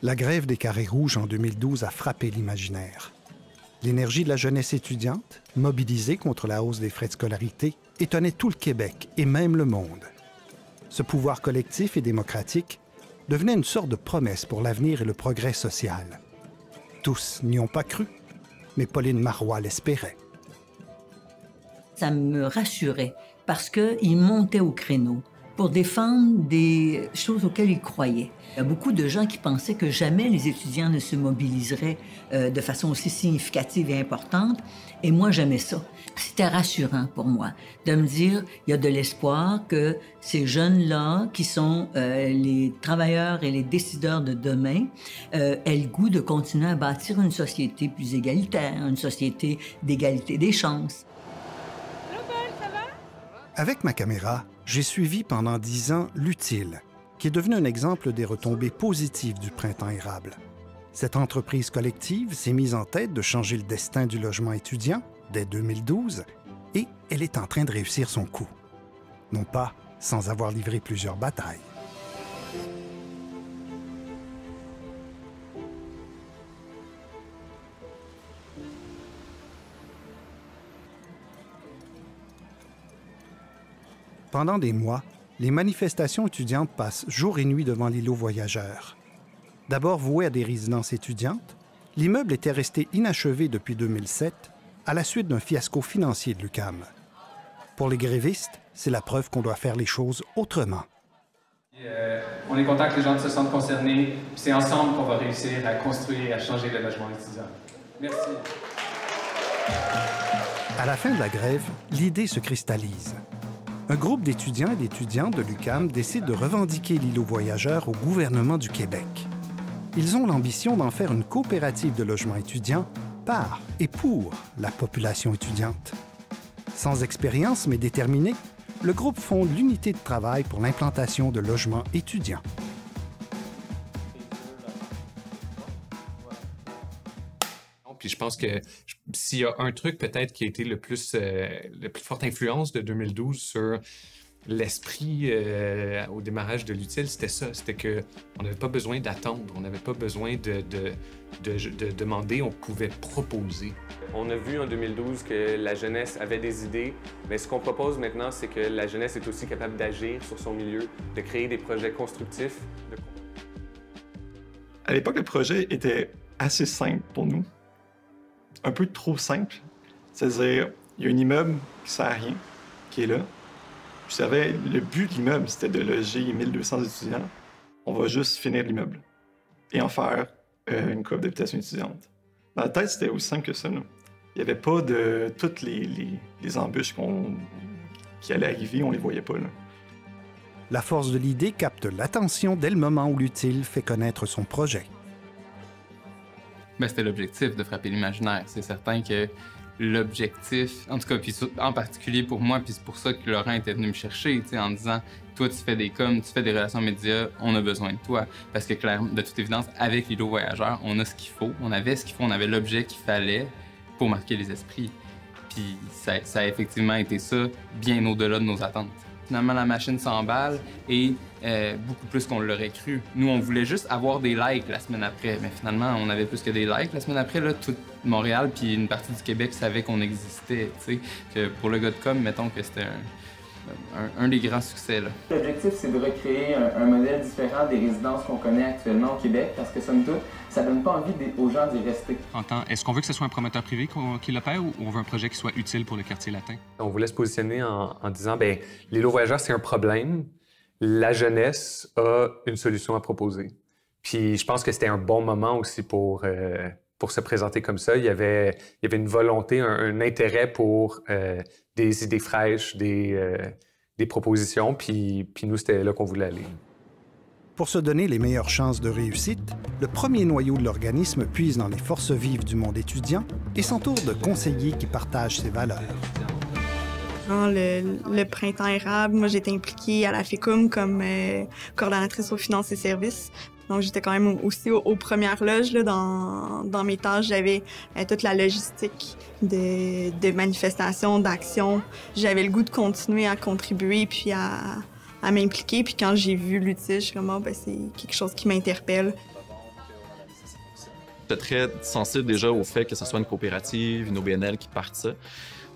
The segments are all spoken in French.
La grève des Carrés rouges en 2012 a frappé l'imaginaire. L'énergie de la jeunesse étudiante, mobilisée contre la hausse des frais de scolarité, étonnait tout le Québec et même le monde. Ce pouvoir collectif et démocratique devenait une sorte de promesse pour l'avenir et le progrès social. Tous n'y ont pas cru, mais Pauline Marois l'espérait. Ça me rassurait parce qu'ils montaient au créneau pour défendre des choses auxquelles ils croyaient. Il y a beaucoup de gens qui pensaient que jamais les étudiants ne se mobiliseraient de façon aussi significative et importante. Et moi, j'aimais ça. C'était rassurant pour moi de me dire il y a de l'espoir que ces jeunes-là, qui sont les travailleurs et les décideurs de demain, aient le goût de continuer à bâtir une société plus égalitaire, une société d'égalité des chances. Avec ma caméra, j'ai suivi pendant 10 ans l'Utile, qui est devenu un exemple des retombées positives du printemps érable. Cette entreprise collective s'est mise en tête de changer le destin du logement étudiant dès 2012 et elle est en train de réussir son coup. Non pas sans avoir livré plusieurs batailles. Pendant des mois, les manifestations étudiantes passent jour et nuit devant l'îlot voyageurs. D'abord voué à des résidences étudiantes, l'immeuble était resté inachevé depuis 2007 à la suite d'un fiasco financier de l'UQAM. Pour les grévistes, c'est la preuve qu'on doit faire les choses autrement. On est content que les gens se sentent concernés. C'est ensemble qu'on va réussir à construire et à changer le logement étudiant. Merci. À la fin de la grève, l'idée se cristallise. Un groupe d'étudiants et d'étudiantes de l'UQAM décide de revendiquer l'îlot voyageurs au gouvernement du Québec. Ils ont l'ambition d'en faire une coopérative de logement étudiant par et pour la population étudiante. Sans expérience mais déterminé, le groupe fonde l'unité de travail pour l'implantation de logements étudiants. Puis je pense que s'il y a un truc peut-être qui a été la plus forte influence de 2012 sur l'esprit au démarrage de l'Utile, c'était ça. C'était qu'on n'avait pas besoin d'attendre, on n'avait pas besoin de demander, on pouvait proposer. On a vu en 2012 que la jeunesse avait des idées, mais ce qu'on propose maintenant, c'est que la jeunesse est aussi capable d'agir sur son milieu, de créer des projets constructifs. À l'époque, le projet était assez simple pour nous. Un peu trop simple. C'est-à-dire, il y a un immeuble qui sert à rien, qui est là. Puis le but de l'immeuble, c'était de loger 1200 étudiants. On va juste finir l'immeuble et en faire une coop d'habitation étudiante. Dans la tête, c'était aussi simple que ça. Là. Il n'y avait pas de... Toutes les embûches qui allaient arriver, on ne les voyait pas. Là. La force de l'idée capte l'attention dès le moment où l'Utile fait connaître son projet. Ben, c'était l'objectif de frapper l'imaginaire. C'est certain que l'objectif, en tout cas, puis en particulier pour moi, puis c'est pour ça que Laurent était venu me chercher, en disant « Toi, tu fais des coms, tu fais des relations médias, on a besoin de toi. » Parce que, clairement, de toute évidence, avec l'îlot voyageurs, on a ce qu'il faut, on avait ce qu'il faut, on avait l'objet qu'il fallait pour marquer les esprits. Puis ça a effectivement été ça, bien au-delà de nos attentes. Finalement, la machine s'emballe et beaucoup plus qu'on l'aurait cru. Nous, on voulait juste avoir des likes la semaine après, mais finalement, on avait plus que des likes. La semaine après, là, tout Montréal puis une partie du Québec savait qu'on existait, tu sais. Que pour le gars de com, mettons que c'était un des grands succès, là. L'objectif, c'est de recréer un modèle différent des résidences qu'on connaît actuellement au Québec, parce que, somme toute, ça donne pas envie aux gens d'y rester. Est-ce qu'on veut que ce soit un promoteur privé qui l'opère ou on veut un projet qui soit utile pour le quartier latin? On voulait se positionner en disant, bien, l'îlot voyageurs, c'est un problème. La jeunesse a une solution à proposer. Puis je pense que c'était un bon moment aussi pour se présenter comme ça. Il y avait une volonté, un intérêt pour des idées fraîches, des propositions. Puis nous, c'était là qu'on voulait aller. Pour se donner les meilleures chances de réussite, le premier noyau de l'organisme puise dans les forces vives du monde étudiant et s'entoure de conseillers qui partagent ses valeurs. Le printemps érable, moi j'étais impliquée à la FECUM comme coordonnatrice aux finances et services. Donc j'étais quand même aussi aux premières loges là, dans mes tâches. J'avais toute la logistique de manifestations, d'actions. J'avais le goût de continuer à contribuer puis à m'impliquer. Puis quand j'ai vu l'Utile, je suis comme, c'est quelque chose qui m'interpelle. J'étais très sensible déjà au fait que ce soit une coopérative, une OBNL qui parte ça.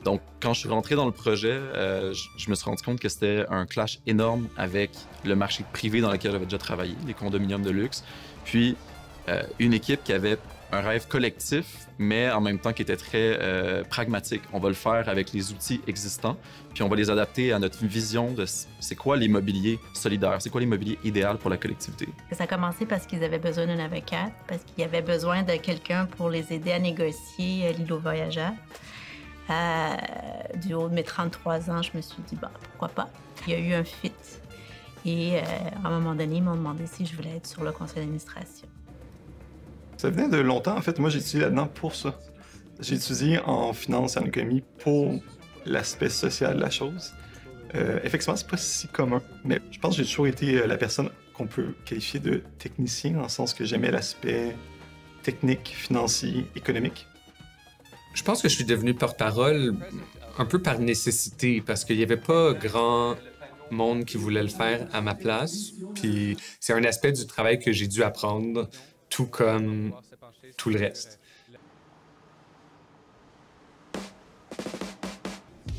Donc, quand je suis rentré dans le projet, je me suis rendu compte que c'était un clash énorme avec le marché privé dans lequel j'avais déjà travaillé, les condominiums de luxe, puis une équipe qui avait un rêve collectif, mais en même temps qui était très pragmatique. On va le faire avec les outils existants, puis on va les adapter à notre vision de c'est quoi l'immobilier solidaire, c'est quoi l'immobilier idéal pour la collectivité. Ça a commencé parce qu'ils avaient besoin d'une avocate, parce qu'ils avaient besoin de quelqu'un pour les aider à négocier l'îlot voyageur. Du haut de mes 33 ans, je me suis dit, bah, pourquoi pas. Il y a eu un fit. Et à un moment donné, ils m'ont demandé si je voulais être sur le conseil d'administration. Ça venait de longtemps, en fait. Moi, j'ai étudié là-dedans pour ça. J'ai étudié en finance et en économie pour l'aspect social de la chose. Effectivement, c'est pas si commun, mais je pense que j'ai toujours été la personne qu'on peut qualifier de technicien, dans le sens que j'aimais l'aspect technique, financier, économique. Je pense que je suis devenu porte-parole un peu par nécessité, parce qu'il n'y avait pas grand monde qui voulait le faire à ma place. Puis c'est un aspect du travail que j'ai dû apprendre, tout comme tout le reste.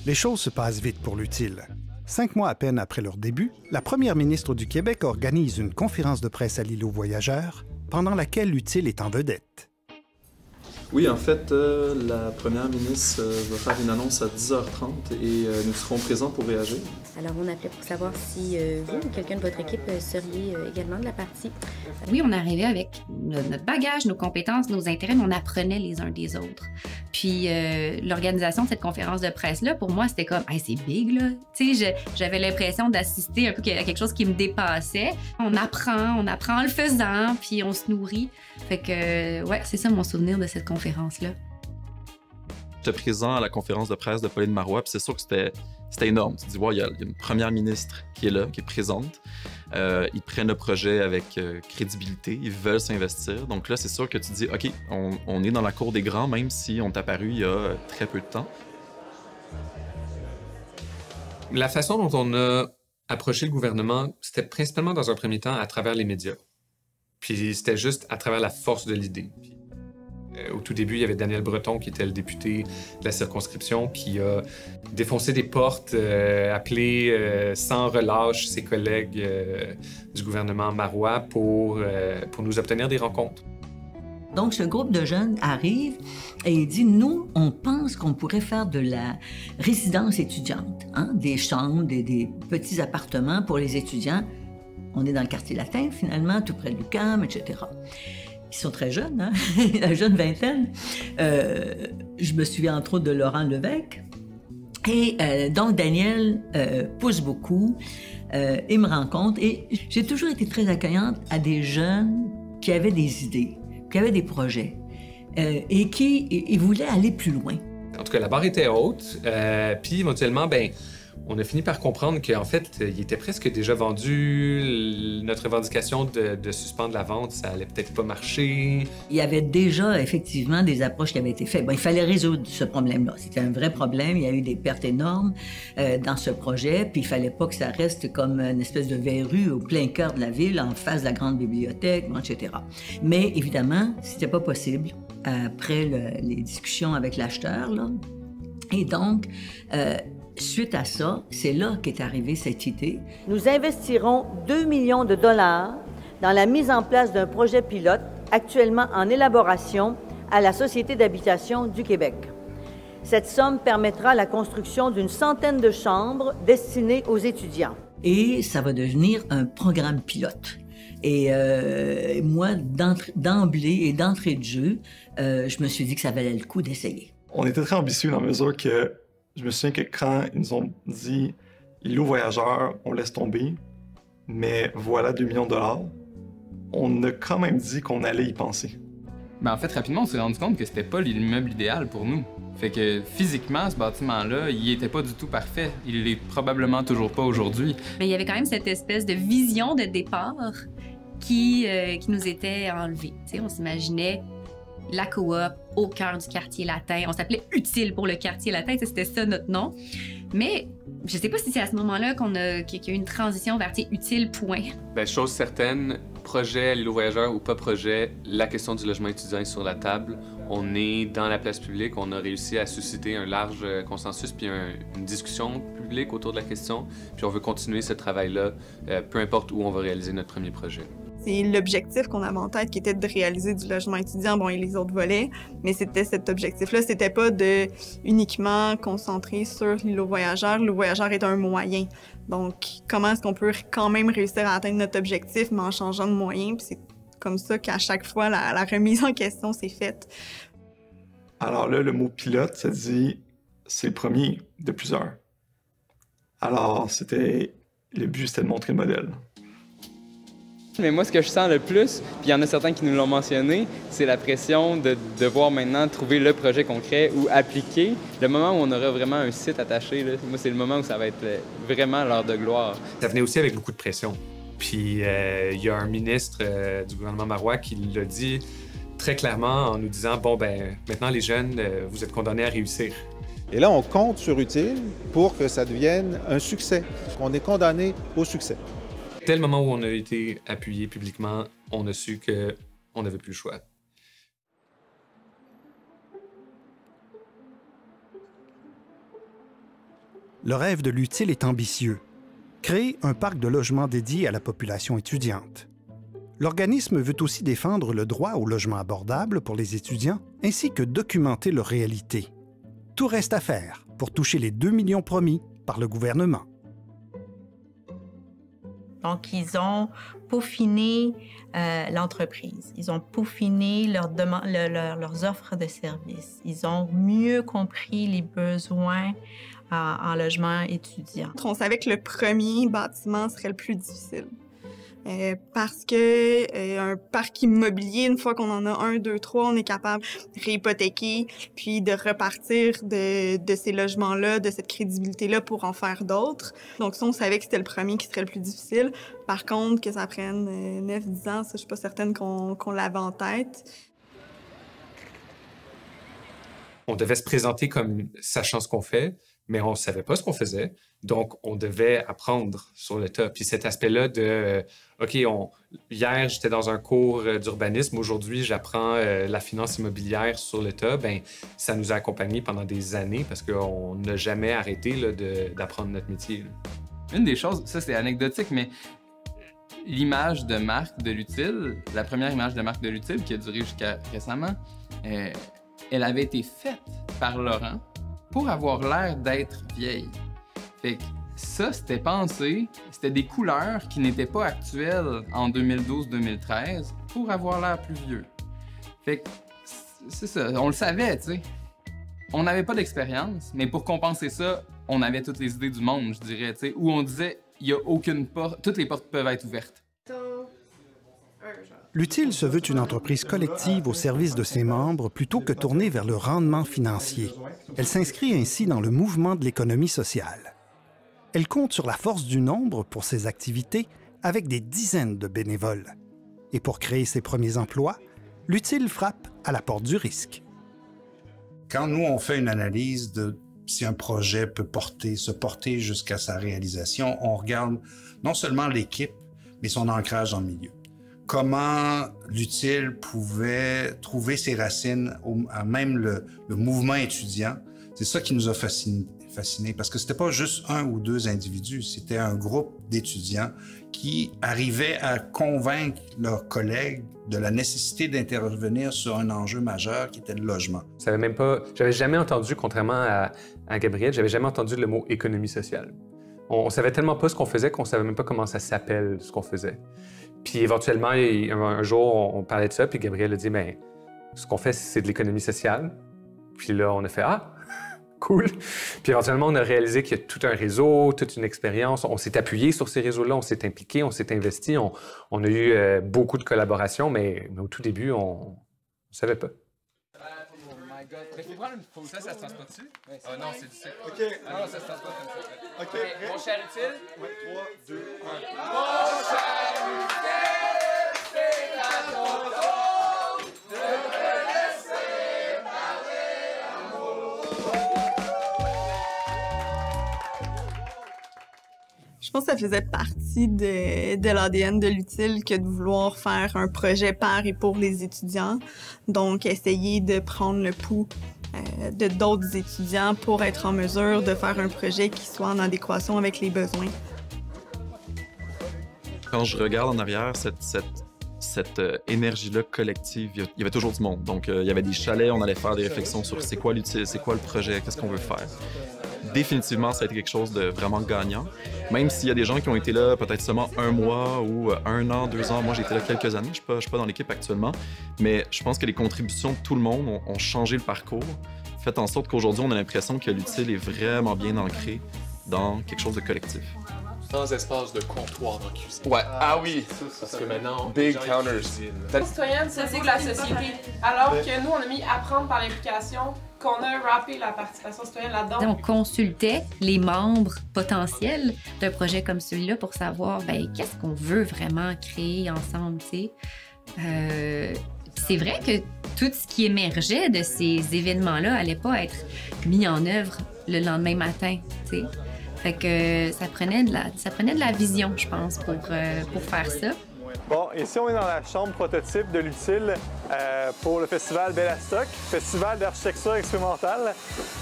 Les choses se passent vite pour l'Utile. 5 mois à peine après leur début, la première ministre du Québec organise une conférence de presse à l'îlot voyageur, pendant laquelle l'Utile est en vedette. Oui, en fait, la première ministre va faire une annonce à 10h30 et nous serons présents pour réagir. Alors, on appelait pour savoir si vous ou quelqu'un de votre équipe seriez également de la partie. Oui, on arrivait avec notre bagage, nos compétences, nos intérêts, mais on apprenait les uns des autres. Puis, l'organisation de cette conférence de presse-là, pour moi, c'était comme, hey, c'est big, là. Tu sais, j'avais l'impression d'assister un peu à quelque chose qui me dépassait. On apprend en le faisant, puis on se nourrit. Fait que, ouais, c'est ça mon souvenir de cette conférence-là. J'étais présent à la conférence de presse de Pauline Marois, puis c'est sûr que c'était énorme. Tu te dis, wow, il y a une première ministre qui est là, qui est présente. Ils prennent le projet avec crédibilité, ils veulent s'investir. Donc là, c'est sûr que tu te dis, OK, on est dans la cour des grands, même si on t'a apparu il y a très peu de temps. La façon dont on a approché le gouvernement, c'était principalement dans un premier temps à travers les médias. Puis c'était juste à travers la force de l'idée. Au tout début, il y avait Daniel Breton, qui était le député de la circonscription, qui a défoncé des portes, appelé sans relâche ses collègues du gouvernement marois pour nous obtenir des rencontres. Donc, ce groupe de jeunes arrive et il dit, nous, on pense qu'on pourrait faire de la résidence étudiante, hein? Des chambres, des petits appartements pour les étudiants. On est dans le quartier latin, finalement, tout près de l'UQAM, etc. Ils sont très jeunes, hein? La jeune vingtaine. Je me souviens entre autres de Laurent Levesque. Et donc, Daniel pousse beaucoup. Il me rencontre. Et j'ai toujours été très accueillante à des jeunes qui avaient des idées, qui avaient des projets et qui voulaient aller plus loin. En tout cas, la barre était haute. Puis, éventuellement, ben, on a fini par comprendre qu'en fait, il était presque déjà vendu. Notre revendication de suspendre la vente, ça allait peut-être pas marcher. Il y avait déjà, effectivement, des approches qui avaient été faites. Bon, il fallait résoudre ce problème-là. C'était un vrai problème. Il y a eu des pertes énormes dans ce projet. Puis il fallait pas que ça reste comme une espèce de verrue au plein cœur de la ville, en face de la grande bibliothèque, etc. Mais évidemment, c'était pas possible après les discussions avec l'acheteur, là. Et donc, suite à ça, c'est là qu'est arrivée cette idée. Nous investirons 2 millions de dollars dans la mise en place d'un projet pilote actuellement en élaboration à la Société d'habitation du Québec. Cette somme permettra la construction d'une centaine de chambres destinées aux étudiants. Et ça va devenir un programme pilote. Et moi, d'emblée et d'entrée de jeu, je me suis dit que ça valait le coup d'essayer. On était très ambitieux dans la mesure que je me souviens que quand ils nous ont dit « l'îlot voyageur, on laisse tomber, mais voilà 2 millions de dollars », on a quand même dit qu'on allait y penser. Ben en fait, rapidement, on s'est rendu compte que c'était pas l'immeuble idéal pour nous. Fait que physiquement, ce bâtiment-là, il était pas du tout parfait. Il l'est probablement toujours pas aujourd'hui. Mais il y avait quand même cette espèce de vision de départ qui nous était enlevée. Tu sais, on s'imaginait la coop au cœur du quartier latin. On s'appelait Utile pour le quartier latin, c'était ça notre nom. Mais je sais pas si c'est à ce moment-là qu'il y a eu une transition vers Utile, point. Bien, chose certaine, projet L'îlot voyageur ou pas projet, la question du logement étudiant est sur la table. On est dans la place publique, on a réussi à susciter un large consensus puis une discussion publique autour de la question. Puis on veut continuer ce travail-là, peu importe où on va réaliser notre premier projet. C'est l'objectif qu'on avait en tête qui était de réaliser du logement étudiant, bon, et les autres volets, mais c'était cet objectif-là. C'était pas de uniquement concentrer sur l'îlot voyageur. L'îlot voyageur est un moyen. Donc, comment est-ce qu'on peut quand même réussir à atteindre notre objectif, mais en changeant de moyen? Puis c'est comme ça qu'à chaque fois, la remise en question s'est faite. Alors là, le mot pilote, ça dit c'est le premier de plusieurs. Alors, le but, c'était de montrer le modèle. Mais moi, ce que je sens le plus, puis il y en a certains qui nous l'ont mentionné, c'est la pression de devoir maintenant trouver le projet concret ou appliquer. Le moment où on aura vraiment un site attaché, là, moi, c'est le moment où ça va être vraiment l'heure de gloire. Ça venait aussi avec beaucoup de pression. Puis il y a un ministre du gouvernement marois qui l'a dit très clairement en nous disant « Bon, ben maintenant, les jeunes, vous êtes condamnés à réussir. » Et là, on compte sur Utile pour que ça devienne un succès. On est condamné au succès. Dès le moment où on a été appuyé publiquement, on a su qu'on n'avait plus le choix. Le rêve de l'Utile est ambitieux. Créer un parc de logements dédié à la population étudiante. L'organisme veut aussi défendre le droit au logement abordable pour les étudiants, ainsi que documenter leur réalité. Tout reste à faire pour toucher les 2 millions promis par le gouvernement. Donc, ils ont peaufiné l'entreprise. Ils ont peaufiné leurs offres de services. Ils ont mieux compris les besoins en logement étudiant. On savait que le premier bâtiment serait le plus difficile. Parce que un parc immobilier, une fois qu'on en a 1, 2, 3, on est capable de réhypothéquer, puis de repartir de ces logements-là, de cette crédibilité-là pour en faire d'autres. Donc ça, on savait que c'était le premier qui serait le plus difficile. Par contre, que ça prenne 9, 10 ans, ça, je suis pas certaine qu'on l'avait en tête. On devait se présenter comme sachant ce qu'on fait, mais on ne savait pas ce qu'on faisait. Donc, on devait apprendre sur le tas. Puis cet aspect-là de, OK, hier, j'étais dans un cours d'urbanisme, aujourd'hui, j'apprends la finance immobilière sur le tas, bien, ça nous a accompagnés pendant des années parce qu'on n'a jamais arrêté là, d'apprendre notre métier. Là. Une des choses, ça c'est anecdotique, mais l'image de marque de l'Utile, la première image de marque de l'Utile qui a duré jusqu'à récemment, elle avait été faite par Laurent pour avoir l'air d'être vieille. Fait que ça, c'était pensé, c'était des couleurs qui n'étaient pas actuelles en 2012-2013 pour avoir l'air plus vieux. Fait que c'est ça, on le savait, tu sais. On n'avait pas d'expérience, mais pour compenser ça, on avait toutes les idées du monde, je dirais, tu sais, où on disait, il n'y a aucune porte, toutes les portes peuvent être ouvertes. L'Utile se veut une entreprise collective au service de ses membres plutôt que tournée vers le rendement financier. Elle s'inscrit ainsi dans le mouvement de l'économie sociale. Elle compte sur la force du nombre pour ses activités avec des dizaines de bénévoles. Et pour créer ses premiers emplois, l'Utile frappe à la porte du risque. Quand nous, on fait une analyse de si un projet peut se porter jusqu'à sa réalisation, on regarde non seulement l'équipe, mais son ancrage dans le milieu. Comment l'Utile pouvait trouver ses racines à même le mouvement étudiant. C'est ça qui nous a fascinés parce que c'était pas juste 1 ou 2 individus, c'était un groupe d'étudiants qui arrivaient à convaincre leurs collègues de la nécessité d'intervenir sur un enjeu majeur qui était le logement. J'avais jamais entendu, contrairement à Gabriel, j'avais jamais entendu le mot économie sociale. On savait tellement pas ce qu'on faisait qu'on savait même pas comment ça s'appelle, ce qu'on faisait. Puis éventuellement, un jour, on parlait de ça, puis Gabriel a dit, bien, ce qu'on fait, c'est de l'économie sociale. Puis là, on a fait, ah, cool. Puis éventuellement, on a réalisé qu'il y a tout un réseau, toute une expérience. On s'est appuyé sur ces réseaux-là, on s'est impliqué, on s'est investi. On a eu beaucoup de collaborations, mais au tout début, on ne savait pas. Mais faut prendre une photo. Ça se transporte dessus? Ah non, c'est du sucre. OK. Ah non, ça se transporte comme ça. OK. Mon cher Utile? Oui, 3, 2, 1. Mon cher Utile, c'est à ton tour de te laisser parler d'amour. Je pense que ça faisait partie de l'ADN de l'utile que de vouloir faire un projet par et pour les étudiants. Donc, essayer de prendre le pouls de d'autres étudiants pour être en mesure de faire un projet qui soit en adéquation avec les besoins. Quand je regarde en arrière, cette énergie-là collective, il y avait toujours du monde. Donc, il y avait des chalets, on allait faire des réflexions sur c'est quoi l'utile, c'est quoi le projet, qu'est-ce qu'on veut faire. Définitivement, ça a été quelque chose de vraiment gagnant. Même s'il y a des gens qui ont été là peut-être seulement 1 mois ou 1 an, 2 ans. Moi, j'ai été là quelques années. Je suis pas dans l'équipe actuellement. Mais je pense que les contributions de tout le monde ont changé le parcours, fait en sorte qu'aujourd'hui, on a l'impression que l'utile est vraiment bien ancré dans quelque chose de collectif. Sans espace de comptoir dans la cuisine. Ouais. Ah oui. Parce que maintenant, Big counters. Citoyenne, c'est pour la société. Alors que nous, on a mis apprendre par l'implication, qu'on a rappé la participation citoyenne là-dedans. On consultait les membres potentiels d'un projet comme celui-là pour savoir qu'est-ce qu'on veut vraiment créer ensemble, tu sais. C'est vrai que tout ce qui émergeait de ces événements-là allait pas être mis en œuvre le lendemain matin, tu sais. Fait que ça prenait de la vision, je pense, pour faire ça. Bon, ici, on est dans la chambre prototype de l'utile pour le festival Bellastock, festival d'architecture expérimentale.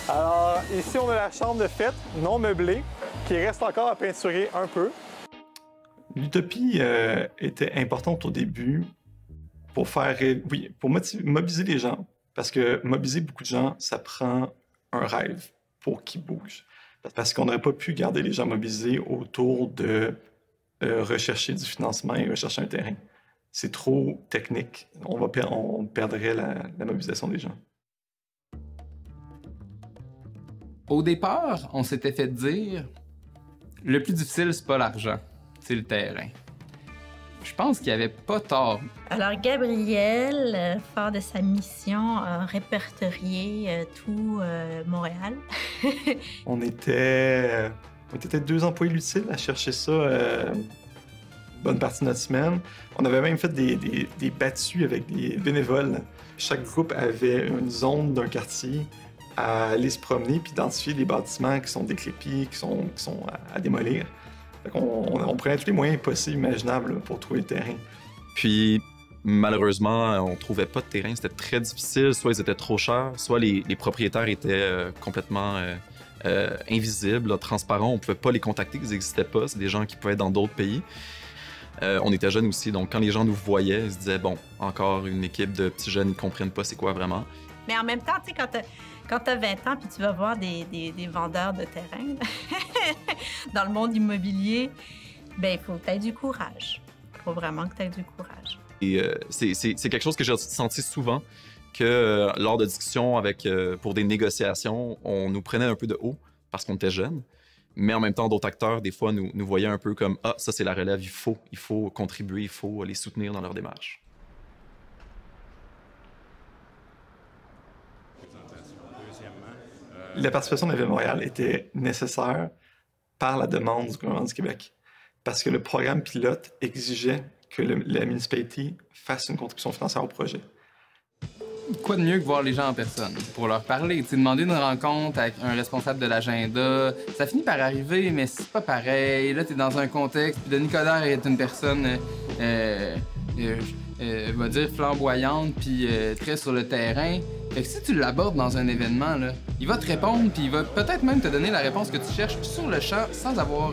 Alors, ici, on a la chambre de fête non meublée qui reste encore à peinturer un peu. L'utopie était importante au début pour mobiliser les gens. Parce que mobiliser beaucoup de gens, ça prend un rêve pour qu'ils bougent. Parce qu'on n'aurait pas pu garder les gens mobilisés autour de rechercher du financement et rechercher un terrain. C'est trop technique. On perdrait la mobilisation des gens. Au départ, on s'était fait dire le plus difficile, c'est pas l'argent, c'est le terrain. Je pense qu'il n'y avait pas tort. Alors, Gabriel, fort de sa mission, a répertorié tout Montréal. On était peut-être 2 employés de l'utile à chercher ça bonne partie de notre semaine. On avait même fait des battues avec des bénévoles. Chaque groupe avait une zone d'un quartier à aller se promener puis identifier les bâtiments qui sont décrépits, qui sont à démolir. On prenait tous les moyens possibles, imaginables pour trouver le terrain. Puis, malheureusement, on trouvait pas de terrain. C'était très difficile. Soit ils étaient trop chers, soit les propriétaires étaient complètement invisibles, transparents. On pouvait pas les contacter, ils n'existaient pas. C'est des gens qui pouvaient être dans d'autres pays. On était jeunes aussi, donc quand les gens nous voyaient, ils se disaient, bon, encore une équipe de petits jeunes, ils comprennent pas c'est quoi vraiment. Mais en même temps, tu sais, quand tu as 20 ans puis tu vas voir des vendeurs de terrain dans le monde immobilier, il faut que tu aies du courage. Il faut vraiment que tu aies du courage. Et c'est quelque chose que j'ai senti souvent, que lors de discussions pour des négociations, on nous prenait un peu de haut parce qu'on était jeunes. Mais en même temps, d'autres acteurs, des fois, nous voyaient un peu comme « Ah, ça, c'est la relève, il faut contribuer, il faut les soutenir dans leur démarche. » La participation de la Ville de Montréal était nécessaire par la demande du gouvernement du Québec. Parce que le programme pilote exigeait que la municipalité fasse une contribution financière au projet. Quoi de mieux que voir les gens en personne pour leur parler? Demander une rencontre avec un responsable de l'agenda, ça finit par arriver, mais c'est pas pareil. Là, t'es dans un contexte, puis Denis Coderre est une personne, va dire, flamboyante, puis très sur le terrain. Fait que si tu l'abordes dans un événement, là, il va te répondre, puis il va peut-être même te donner la réponse que tu cherches sur le champ sans avoir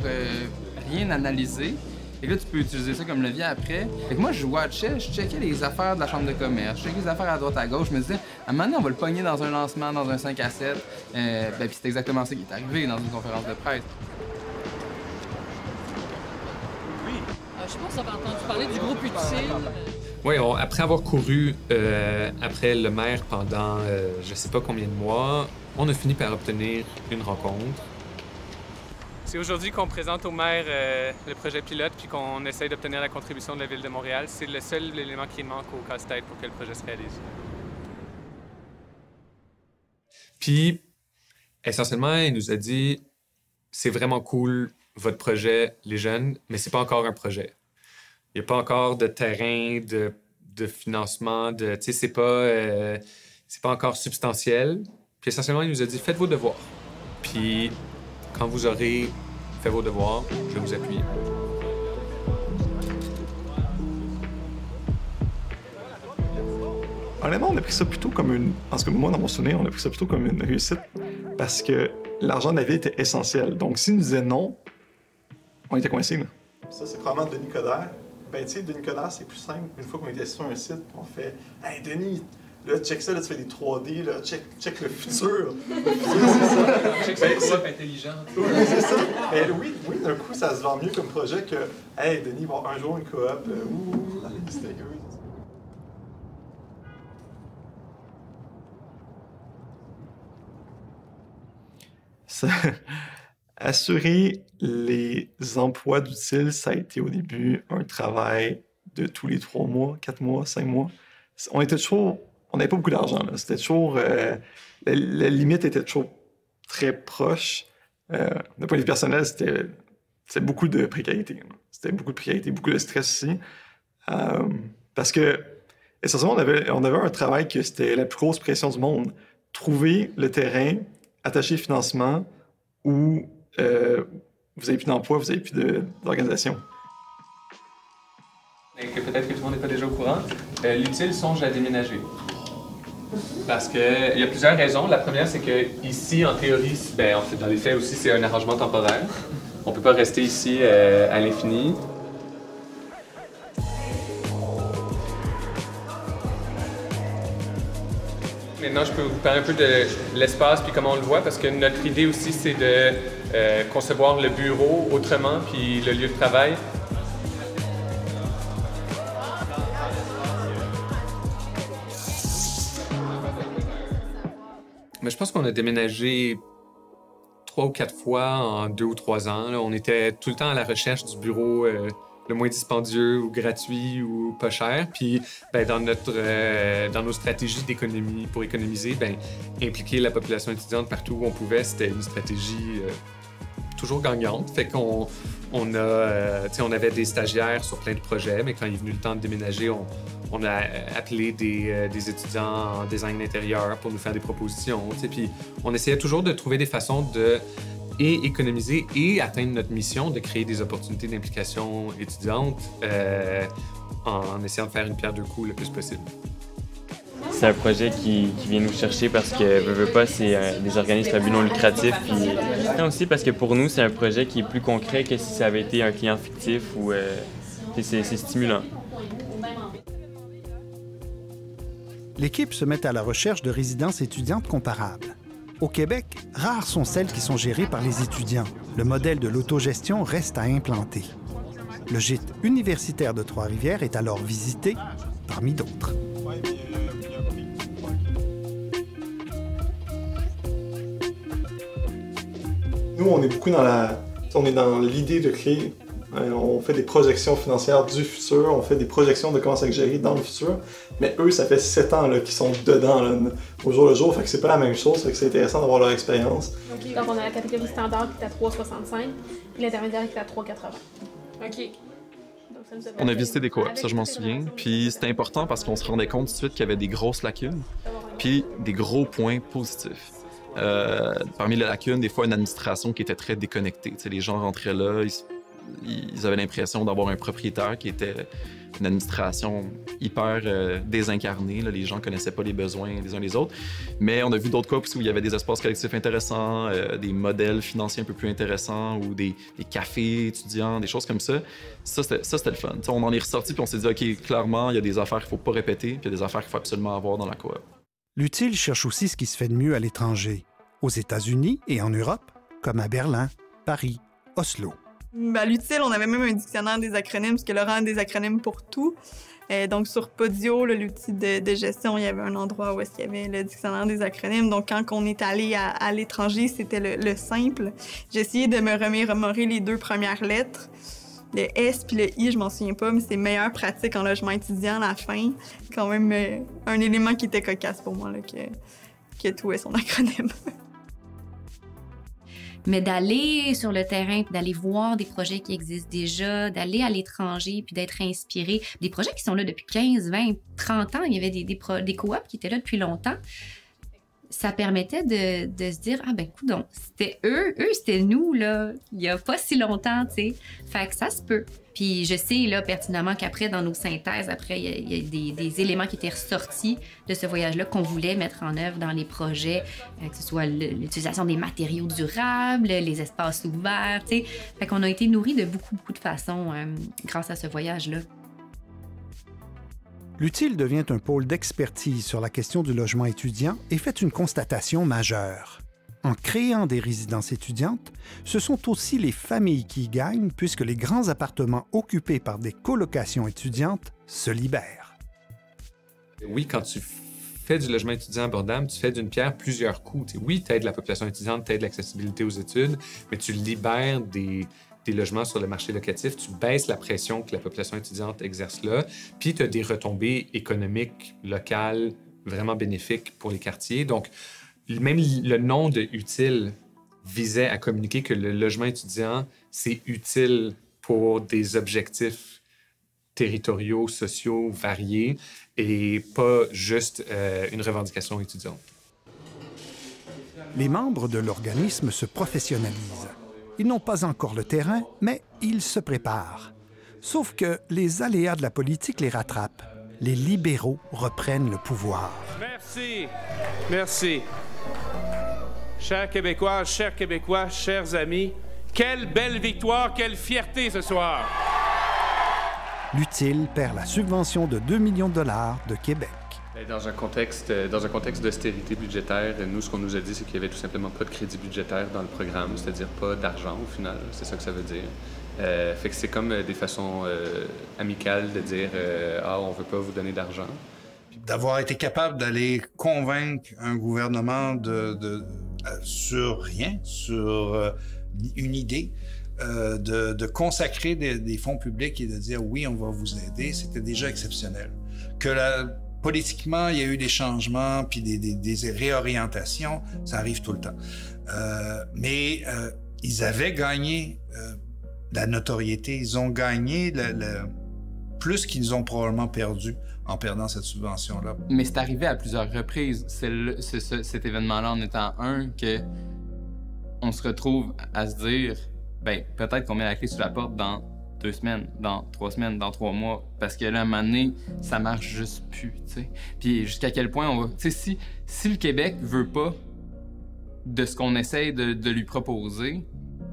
rien analysé. Et là, tu peux utiliser ça comme levier après. Fait que moi, je checkais les affaires de la chambre de commerce, je checkais les affaires à droite à gauche. Je me disais, à un moment donné, on va le pogner dans un lancement, dans un 5 à 7. Puis c'est exactement ça qui est arrivé dans une conférence de presse. Oui. Je sais pas si vous avez entendu parler du groupe utile. Oui, après avoir couru après le maire pendant je sais pas combien de mois, on a fini par obtenir une rencontre. C'est aujourd'hui qu'on présente au maire le projet pilote puis qu'on essaye d'obtenir la contribution de la Ville de Montréal. C'est le seul élément qui manque au casse-tête pour que le projet se réalise. Puis, essentiellement, il nous a dit « C'est vraiment cool, votre projet, les jeunes, mais c'est pas encore un projet. Il n'y a pas encore de terrain, de financement, tu sais, c'est pas encore substantiel. Puis essentiellement, il nous a dit « Faites vos devoirs. Puis quand vous aurez faites vos devoirs, je vous appuie. Honnêtement, on a pris ça plutôt comme une... Parce que moi, dans mon souvenir, on a pris ça plutôt comme une réussite parce que l'argent de la ville était essentiel. Donc, s'ils nous disaient non, on était coincés, là. Ça, c'est probablement Denis Coderre. Ben, tu sais, Denis Coderre, c'est plus simple. Une fois qu'on était sur un site, on fait « Hey, Denis, là, check ça, là, tu fais des 3D, là, check le futur. » Le futur, c'est ça. Check ça, c'est coop intelligent. Oui, c'est ça. Mais oui, d'un coup, ça se vend mieux comme projet que « Hey, Denis, va un jour une coop. Ouh, c'était good. » Ça, assurer les emplois d'utile, ça a été au début un travail de tous les 3 mois, 4 mois, 5 mois. On n'avait pas beaucoup d'argent. C'était toujours... la limite était toujours très proche. D'un point de vue personnel, c'était beaucoup de précarité. C'était beaucoup de précarité, beaucoup de stress aussi. Parce que, essentiellement, on avait un travail que c'était la plus grosse pression du monde. Trouver le terrain, attacher le financement où vous n'avez plus d'emploi, vous n'avez plus d'organisation. Et que peut-être que tout le monde n'est pas déjà au courant, l'utile songe à déménager. Parce qu'il y a plusieurs raisons. La première, c'est que ici, en théorie, en fait, dans les faits aussi, c'est un arrangement temporaire. On ne peut pas rester ici à l'infini. Maintenant, je peux vous parler un peu de l'espace puis comment on le voit, parce que notre idée aussi, c'est de concevoir le bureau autrement puis le lieu de travail. Mais je pense qu'on a déménagé 3 ou 4 fois en 2 ou 3 ans. Là. On était tout le temps à la recherche du bureau le moins dispendieux ou gratuit ou pas cher. Puis dans nos stratégies d'économie, pour économiser, impliquer la population étudiante partout où on pouvait, c'était une stratégie toujours gagnante. Fait qu'on avait des stagiaires sur plein de projets, mais quand il est venu le temps de déménager, on a appelé des étudiants en design intérieur pour nous faire des propositions. Puis on essayait toujours de trouver des façons de économiser et atteindre notre mission de créer des opportunités d'implication étudiante en essayant de faire une pierre deux coups le plus possible. C'est un projet qui vient nous chercher parce que, veux pas, c'est des organismes à but non lucratif. Puis aussi parce que pour nous, c'est un projet qui est plus concret que si ça avait été un client fictif ou c'est stimulant. L'équipe se met à la recherche de résidences étudiantes comparables. Au Québec, rares sont celles qui sont gérées par les étudiants. Le modèle de l'autogestion reste à implanter. Le gîte universitaire de Trois-Rivières est alors visité parmi d'autres. Nous, on est beaucoup dans l'idée de créer. On fait des projections financières du futur, on fait des projections de comment ça va être géré dans le futur. Mais eux, ça fait 7 ans qu'ils sont dedans au jour le jour, fait que c'est pas la même chose, fait que c'est intéressant d'avoir leur expérience. Donc on a la catégorie standard qui est à 3,65 et l'intermédiaire qui est à 3,80. OK. On a visité des coops, ça je m'en souviens. Puis c'était important parce qu'on se rendait compte tout de suite qu'il y avait des grosses lacunes, puis des gros points positifs. Parmi les lacunes, des fois une administration qui était très déconnectée. T'sais, les gens rentraient là, ils avaient l'impression d'avoir un propriétaire qui était une administration hyper désincarnée. Là. Les gens ne connaissaient pas les besoins des uns des autres. Mais on a vu d'autres cas où il y avait des espaces collectifs intéressants, des modèles financiers un peu plus intéressants ou des cafés étudiants, des choses comme ça. Ça, c'était le fun. T'sais, on en est ressorti puis on s'est dit, OK, clairement, il y a des affaires qu'il ne faut pas répéter puis il y a des affaires qu'il faut absolument avoir dans la coop. L'utile cherche aussi ce qui se fait de mieux à l'étranger, aux États-Unis et en Europe, comme à Berlin, Paris, Oslo. L'utile, on avait même un dictionnaire des acronymes, parce que Laurent a des acronymes pour tout. Donc, sur Podio, l'outil de gestion, il y avait un endroit où il y avait le dictionnaire des acronymes. Donc, quand on est allé à l'étranger, c'était le simple. J'ai essayé de me remémorer les 2 premières lettres. Le S puis le I, je m'en souviens pas, mais c'est meilleure pratique en logement étudiant à la fin. Quand même un élément qui était cocasse pour moi, là, que tout est son acronyme. Mais d'aller sur le terrain, d'aller voir des projets qui existent déjà, d'aller à l'étranger, puis d'être inspiré. Des projets qui sont là depuis 15, 20, 30 ans. Il y avait des coops qui étaient là depuis longtemps. ça permettait de se dire, ah ben coudonc, c'était eux c'était nous, là, il y a pas si longtemps, tu sais. Fait que ça se peut. Puis je sais, là, pertinemment qu'après, dans nos synthèses, après, il y a des éléments qui étaient ressortis de ce voyage-là qu'on voulait mettre en œuvre dans les projets, que ce soit l'utilisation des matériaux durables, les espaces ouverts, tu sais. Fait qu'on a été nourris de beaucoup de façons grâce à ce voyage-là. L'UTIL devient un pôle d'expertise sur la question du logement étudiant et fait une constatation majeure. En créant des résidences étudiantes, ce sont aussi les familles qui y gagnent puisque les grands appartements occupés par des colocations étudiantes se libèrent. Oui, quand tu fais du logement étudiant abordable, tu fais d'une pierre plusieurs coups. Oui, tu aides la population étudiante, tu aides l'accessibilité aux études, mais tu libères des logements sur le marché locatif, tu baisses la pression que la population étudiante exerce là, puis tu as des retombées économiques, locales, vraiment bénéfiques pour les quartiers. Donc, même le nom de UTIL visait à communiquer que le logement étudiant, c'est utile pour des objectifs territoriaux, sociaux, variés, et pas juste une revendication étudiante. Les membres de l'organisme se professionnalisent. Ils n'ont pas encore le terrain, mais ils se préparent. Sauf que les aléas de la politique les rattrapent. Les libéraux reprennent le pouvoir. Merci. Merci. Chers Québécois, chers amis, quelle belle victoire, quelle fierté ce soir! L'UTIL perd la subvention de 2 millions de dollars de Québec. Dans un contexte d'austérité budgétaire, nous, ce qu'on nous a dit, c'est qu'il n'y avait tout simplement pas de crédit budgétaire dans le programme, c'est-à-dire pas d'argent au final, c'est ça que ça veut dire. Fait que c'est comme des façons amicales de dire « Ah, on veut pas vous donner d'argent ». D'avoir été capable d'aller convaincre un gouvernement sur rien, sur une idée, de consacrer des fonds publics et de dire « Oui, on va vous aider », c'était déjà exceptionnel. Politiquement, il y a eu des changements puis des réorientations, ça arrive tout le temps. Mais ils avaient gagné la notoriété, ils ont gagné plus qu'ils ont probablement perdu en perdant cette subvention-là. Mais c'est arrivé à plusieurs reprises. Cet événement-là en étant un que on se retrouve à se dire, ben peut-être qu'on met la clé sur la porte dans 2 semaines, dans 3 semaines, dans 3 mois, parce que là, à un moment donné, ça marche juste plus, tu sais. Puis jusqu'à quel point on va... Tu sais, si le Québec veut pas de ce qu'on essaye de lui proposer,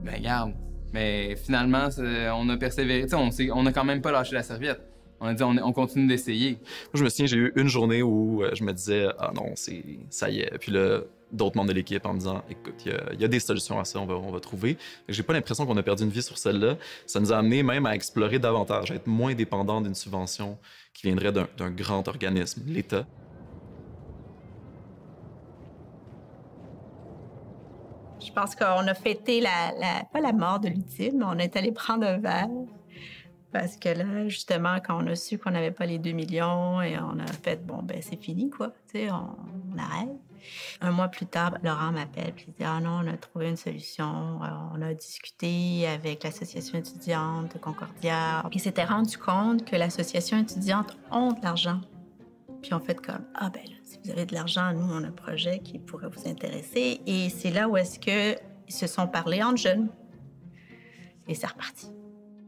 ben regarde, mais finalement, on a persévéré, tu sais, on a quand même pas lâché la serviette. On a dit, on continue d'essayer. Moi, je me souviens, j'ai eu une journée où je me disais, ah non, ça y est. Puis là, d'autres membres de l'équipe en me disant, écoute, il y a des solutions à ça, on va trouver. J'ai pas l'impression qu'on a perdu une vie sur celle-là. Ça nous a amené même à explorer davantage, à être moins dépendant d'une subvention qui viendrait d'un grand organisme, l'État. Je pense qu'on a fêté pas la mort de l'UTIL, mais on est allé prendre un verre. Parce que là, justement, quand on a su qu'on n'avait pas les 2 millions, et on a fait, bon, ben c'est fini, quoi. Tu sais, on arrête. Un mois plus tard, Laurent m'appelle et il dit, ah non, on a trouvé une solution. On a discuté avec l'association étudiante de Concordia. Puis il s'était rendu compte que l'association étudiante a de l'argent. Puis on fait comme, ah ben là, si vous avez de l'argent, nous, on a un projet qui pourrait vous intéresser. Et c'est là où est-ce qu'ils se sont parlé entre jeunes. Et c'est reparti.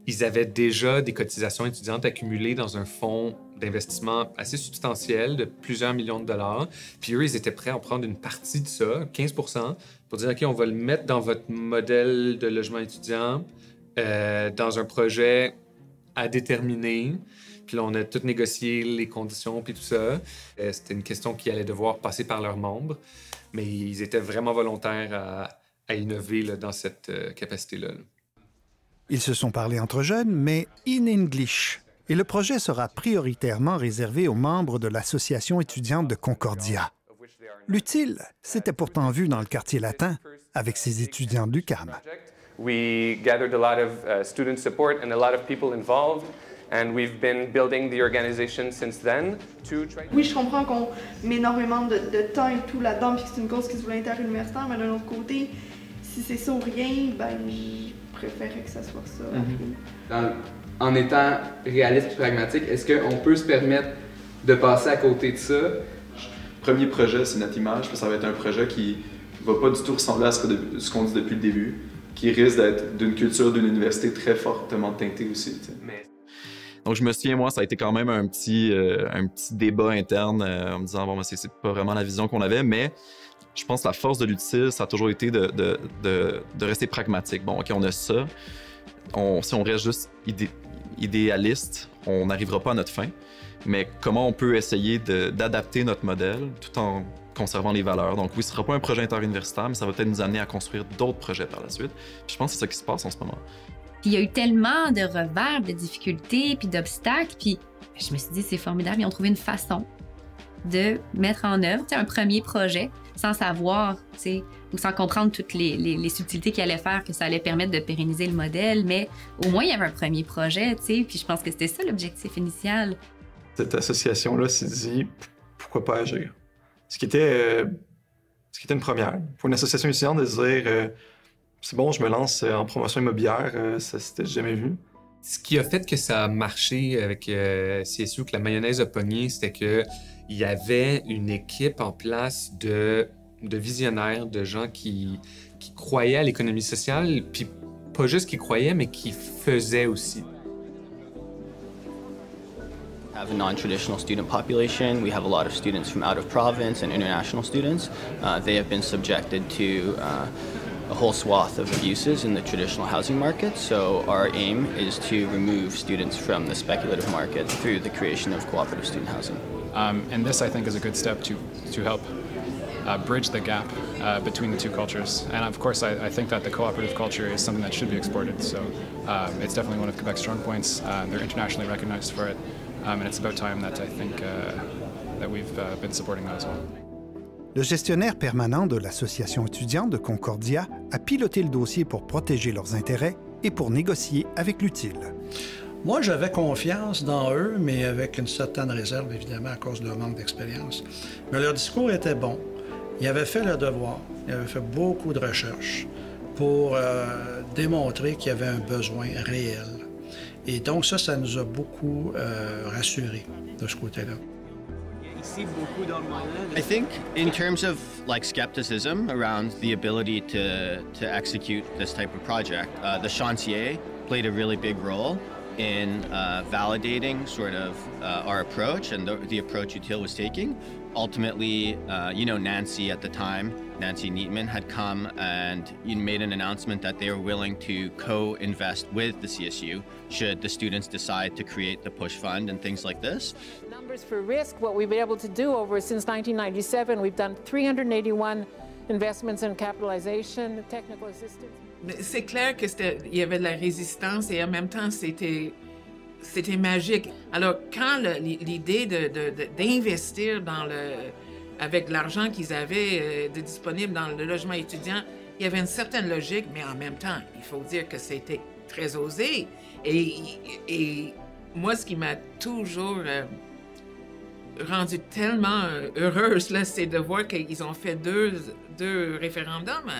Ils avaient déjà des cotisations étudiantes accumulées dans un fonds d'investissement assez substantiel de plusieurs millions de dollars. Puis eux, ils étaient prêts à en prendre une partie de ça, 15 %, pour dire, OK, on va le mettre dans votre modèle de logement étudiant, dans un projet à déterminer. Puis là, on a tout négocié, les conditions, puis tout ça. C'était une question qui allait devoir passer par leurs membres, mais ils étaient vraiment volontaires à innover là, dans cette capacité-là. Ils se sont parlé entre jeunes, mais in English. Et le projet sera prioritairement réservé aux membres de l'association étudiante de Concordia. L'UTIL s'était pourtant vu dans le quartier latin avec ses étudiants de l'UQAM. We gathered a lot of student support and a lot of people involved. And we've been building the organization since then to try... Oui, je comprends qu'on met énormément de temps et tout là-dedans, puis que c'est une cause qui se voulait interuniversitaire, mais d'un autre côté, si c'est ça ou rien, ben je préférerais que ça soit ça. En étant réaliste et pragmatique, est-ce qu'on peut se permettre de passer à côté de ça? premier projet, c'est notre image, puis ça va être un projet qui va pas du tout ressembler à ce qu'on dit depuis le début, qui risque d'être d'une culture d'une université très fortement teintée aussi. Donc je me souviens, moi, ça a été quand même un petit débat interne en me disant, bon, c'est pas vraiment la vision qu'on avait, mais je pense que la force de l'utile, ça a toujours été de rester pragmatique. Bon, OK, on a ça. Si on reste juste idéaliste, on n'arrivera pas à notre fin. Mais comment on peut essayer d'adapter notre modèle tout en conservant les valeurs. Donc oui, ce ne sera pas un projet interuniversitaire, mais ça va peut-être nous amener à construire d'autres projets par la suite. Puis je pense que c'est ça qui se passe en ce moment. Puis il y a eu tellement de revers, de difficultés, puis d'obstacles, puis je me suis dit, c'est formidable, ils ont trouvé une façon de mettre en œuvre un premier projet sans savoir, ou sans comprendre toutes les subtilités qu'il allait faire, que ça allait permettre de pérenniser le modèle, mais au moins, il y avait un premier projet, puis je pense que c'était ça l'objectif initial. Cette association-là s'est dit, pourquoi pas agir? Ce qui était une première. Pour une association étudiante de dire, c'est bon, je me lance en promotion immobilière, ça s'était jamais vu. Ce qui a fait que ça a marché avec CSU, que la mayonnaise a pogné, c'était qu'il y avait une équipe en place de visionnaires, de gens qui croyaient à l'économie sociale, puis pas juste qui croyaient, mais qui faisaient aussi. We have a non-traditional student population. We have a lot of students from out of province and international students. They have been subjected to a whole swath of abuses in the traditional housing market. So our aim is to remove students from the speculative market through the creation of cooperative student housing. And this, I think, is a good step to help bridge the gap between the two cultures. And of course, I think that the cooperative culture is something that should be exported. So it's definitely one of Quebec's strong points. They're internationally recognized for it. And it's about time that I think that we've been supporting that as well. Le gestionnaire permanent de l'association étudiante de Concordia a piloté le dossier pour protéger leurs intérêts et pour négocier avec l'utile. Moi, j'avais confiance dans eux, mais avec une certaine réserve, évidemment, à cause de leur manque d'expérience. Mais leur discours était bon. Ils avaient fait le devoir. Ils avaient fait beaucoup de recherches pour démontrer qu'il y avait un besoin réel. Et donc ça nous a beaucoup rassurés de ce côté-là. I think in terms of like skepticism around the ability to execute this type of project, the chantier played a really big role in validating sort of our approach and the approach UTIL was taking. Ultimately, Nancy at the time, Nancy Neatman, had come and made an announcement that they were willing to co-invest with the CSU should the students decide to create the push fund and things like this. Numbers for risk, what we've been able to do since 1997, we've done 381 investments in capitalization, technical assistance. C'est clair qu'il y avait de la résistance et en même temps, c'était magique. Alors, quand l'idée d'investir avec l'argent qu'ils avaient de disponible dans le logement étudiant, il y avait une certaine logique, mais en même temps, il faut dire que c'était très osé. Et moi, ce qui m'a toujours rendue tellement heureuse, c'est de voir qu'ils ont fait deux référendums.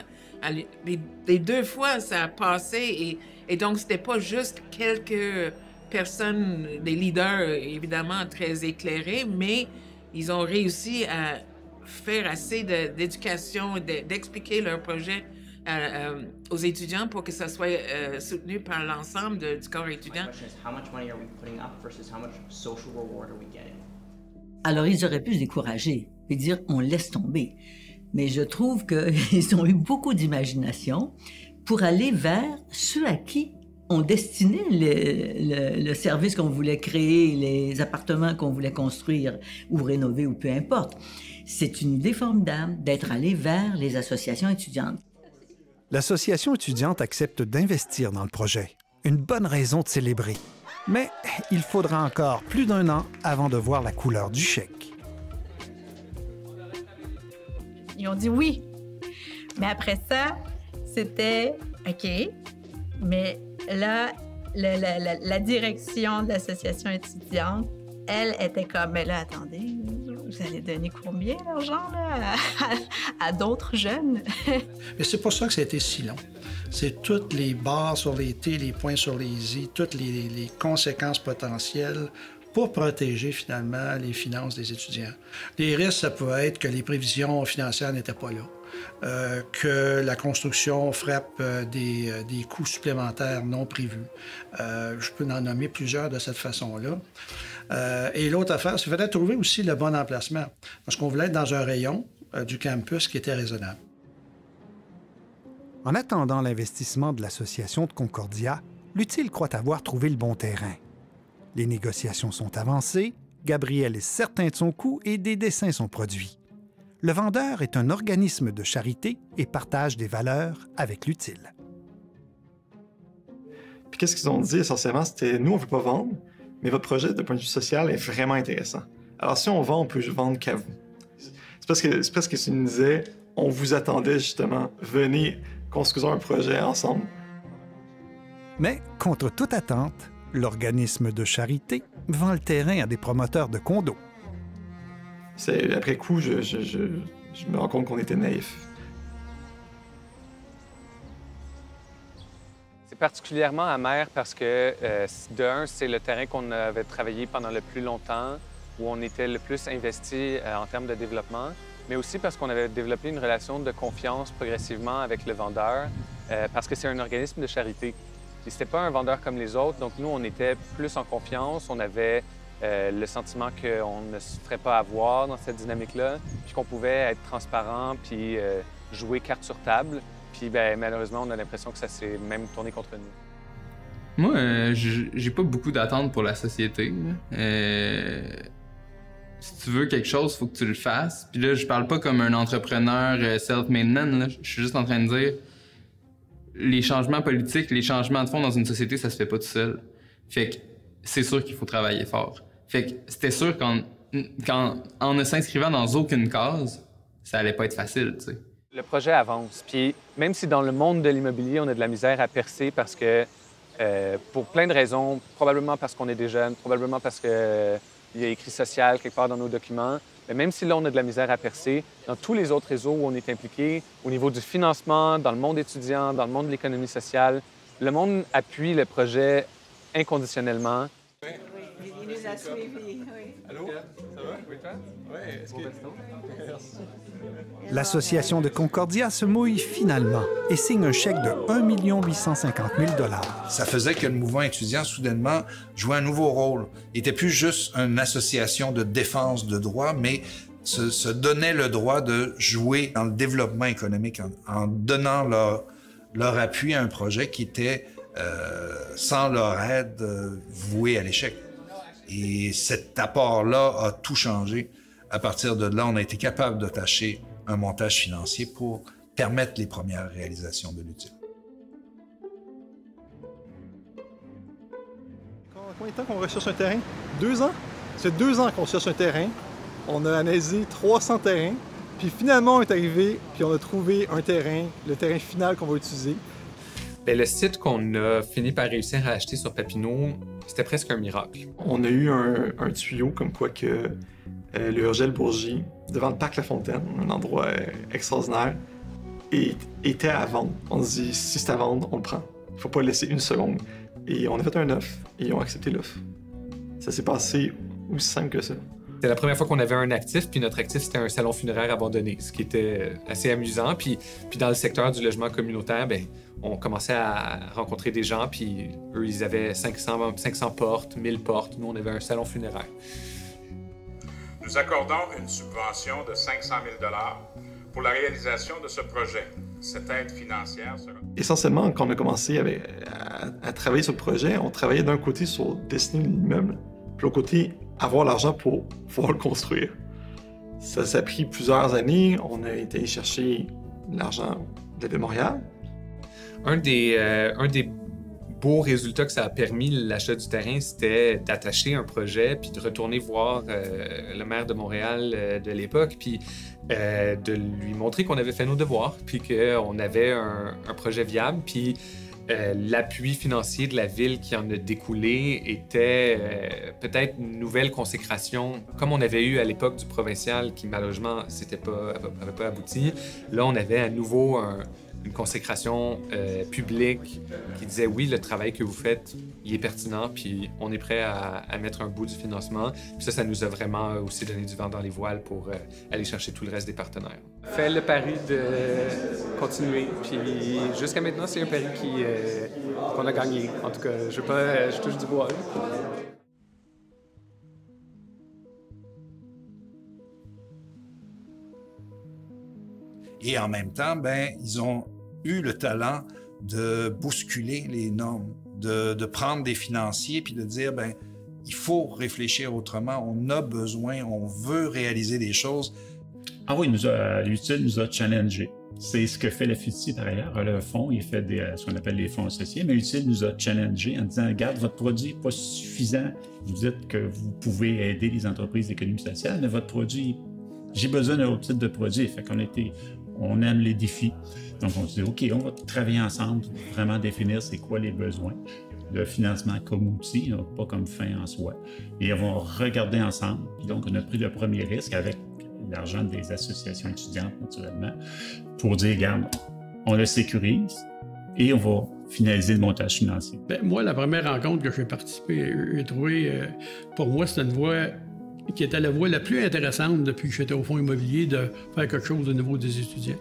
Les deux fois, ça a passé. Et donc, c'était pas juste quelques personnes, des leaders évidemment très éclairés, mais ils ont réussi à faire assez d'éducation, d'expliquer leur projet aux étudiants pour que ça soit soutenu par l'ensemble du corps étudiant. Alors, ils auraient pu se décourager et dire « on laisse tomber ». Mais je trouve qu'ils ont eu beaucoup d'imagination pour aller vers ceux à qui on destinait le service qu'on voulait créer, les appartements qu'on voulait construire ou rénover ou peu importe. C'est une idée formidable d'être allé vers les associations étudiantes. L'association étudiante accepte d'investir dans le projet. Une bonne raison de célébrer. Mais il faudra encore plus d'1 an avant de voir la couleur du chèque. Ils ont dit oui. Mais après ça, c'était OK, mais là, la direction de l'association étudiante, elle était comme, mais là, attendez, vous allez donner combien d'argent à d'autres jeunes? Mais c'est pour ça que ça a été si long. C'est toutes les barres sur les T, les points sur les I, toutes les conséquences potentielles pour protéger finalement les finances des étudiants. Les risques, ça peut être que les prévisions financières n'étaient pas là, que la construction frappe des coûts supplémentaires non prévus. Je peux en nommer plusieurs de cette façon-là. Et l'autre affaire, c'est qu'il fallait trouver aussi le bon emplacement, parce qu'on voulait être dans un rayon du campus qui était raisonnable. En attendant l'investissement de l'association de Concordia, l'Utile croit avoir trouvé le bon terrain. Les négociations sont avancées, Gabriel est certain de son coût et des dessins sont produits. Le vendeur est un organisme de charité et partage des valeurs avec l'Utile. Puis qu'est-ce qu'ils ont dit essentiellement, c'était nous on ne veut pas vendre, mais votre projet d'un point de vue social est vraiment intéressant. Alors si on vend, on peut vendre qu'à vous. C'est parce que tu nous disais, on vous attendait justement, venez, construisons un projet ensemble. Mais contre toute attente, l'organisme de charité vend le terrain à des promoteurs de condos. Après coup, je me rends compte qu'on était naïfs. C'est particulièrement amer parce que, de un, c'est le terrain qu'on avait travaillé pendant le plus longtemps, où on était le plus investi en termes de développement, mais aussi parce qu'on avait développé une relation de confiance progressivement avec le vendeur, parce que c'est un organisme de charité. Puis c'était pas un vendeur comme les autres, donc nous, on était plus en confiance, on avait le sentiment qu'on ne se ferait pas avoir dans cette dynamique-là, puis qu'on pouvait être transparent, puis jouer carte sur table. Puis ben, malheureusement, on a l'impression que ça s'est même tourné contre nous. Moi, j'ai pas beaucoup d'attentes pour la société. Si tu veux quelque chose, il faut que tu le fasses. Puis là, je parle pas comme un entrepreneur self-made man. Je suis juste en train de dire les changements politiques, les changements de fond dans une société, ça se fait pas tout seul. Fait que c'est sûr qu'il faut travailler fort. Fait que c'était sûr qu'en ne s'inscrivant dans aucune case, ça allait pas être facile, tu sais. Le projet avance. Puis même si dans le monde de l'immobilier, on a de la misère à percer parce que, pour plein de raisons, probablement parce qu'on est des jeunes, probablement parce qu'il y a écrit social quelque part dans nos documents, mais même si là, on a de la misère à percer, dans tous les autres réseaux où on est impliqué, au niveau du financement, dans le monde étudiant, dans le monde de l'économie sociale, le monde appuie le projet inconditionnellement. Oui, il nous a suivis, oui. Allô? Ça va? Oui, toi? Oui, est-ce que... L'association de Concordia se mouille finalement et signe un chèque de 1 850 000 $. Ça faisait que le mouvement étudiant, soudainement, jouait un nouveau rôle. Il n'était plus juste une association de défense de droits, mais se donnait le droit de jouer dans le développement économique en donnant leur appui à un projet qui était, sans leur aide, voué à l'échec. Et cet apport-là a tout changé. À partir de là, on a été capable d'attacher un montage financier pour permettre les premières réalisations de l'Utile. Combien de temps qu'on recherche un terrain? 2 ans? C'est 2 ans qu'on cherche un terrain. On a analysé 300 terrains. Puis finalement, on est arrivé, puis on a trouvé un terrain, le terrain final qu'on va utiliser. Bien, le site qu'on a fini par réussir à acheter sur Papineau, c'était presque un miracle. On a eu un tuyau comme quoi que le Urgel-Bourgie, devant le parc La Fontaine, un endroit extraordinaire, était à vendre. On se dit, si c'est à vendre, on le prend. Il ne faut pas laisser une seconde. Et on a fait un offre, et ils ont accepté l'offre. Ça s'est passé aussi simple que ça. C'était la première fois qu'on avait un actif, puis notre actif, c'était un salon funéraire abandonné, ce qui était assez amusant. Puis dans le secteur du logement communautaire, bien, on commençait à rencontrer des gens, puis eux, ils avaient 500 portes, 1000 portes. Nous, on avait un salon funéraire. Nous accordons une subvention de 500 000 $ pour la réalisation de ce projet. Cette aide financière sera... Essentiellement, quand on a commencé à travailler sur le projet, on travaillait d'un côté sur dessiner l'immeuble, puis de l'autre côté, avoir l'argent pour pouvoir le construire. Ça a pris plusieurs années. On a été chercher l'argent de la Ville de Montréal. Un des beaux résultats que ça a permis, l'achat du terrain, c'était d'attacher un projet puis de retourner voir le maire de Montréal de l'époque, puis de lui montrer qu'on avait fait nos devoirs, puis qu'on avait un projet viable, puis l'appui financier de la ville qui en a découlé était peut-être une nouvelle consécration, comme on avait eu à l'époque du provincial, qui malheureusement n'avait pas abouti. Là, on avait à nouveau une consécration publique qui disait oui, le travail que vous faites, il est pertinent, puis on est prêt à mettre un bout du financement. Puis ça nous a vraiment aussi donné du vent dans les voiles pour aller chercher tout le reste des partenaires. Fais le pari de continuer, puis jusqu'à maintenant, c'est un pari qu'on a gagné. En tout cas, je touche du bois. Et en même temps, ben, ils ont eu le talent de bousculer les normes, de prendre des financiers puis de dire, ben, il faut réfléchir autrement, on a besoin, on veut réaliser des choses. Ah oui, l'UTIL nous a challengés. C'est ce que fait le FITI par ailleurs. Le fonds, il fait ce qu'on appelle les fonds associés, mais l'UTIL nous a challengés en disant, regarde, votre produit n'est pas suffisant. Vous dites que vous pouvez aider les entreprises d'économie sociale, mais votre produit, j'ai besoin d'un autre type de produit. Fait on aime les défis. Donc, on se dit, OK, on va travailler ensemble pour vraiment définir c'est quoi les besoins. Le financement comme outil, pas comme fin en soi. Et on va regarder ensemble. Puis donc, on a pris le premier risque avec l'argent des associations étudiantes, naturellement, pour dire, regarde, on le sécurise et on va finaliser le montage financier. Bien, moi, la première rencontre que j'ai participé, j'ai trouvé, pour moi, c'était une voie qui était la voie la plus intéressante depuis que j'étais au fonds immobilier de faire quelque chose au niveau des étudiants.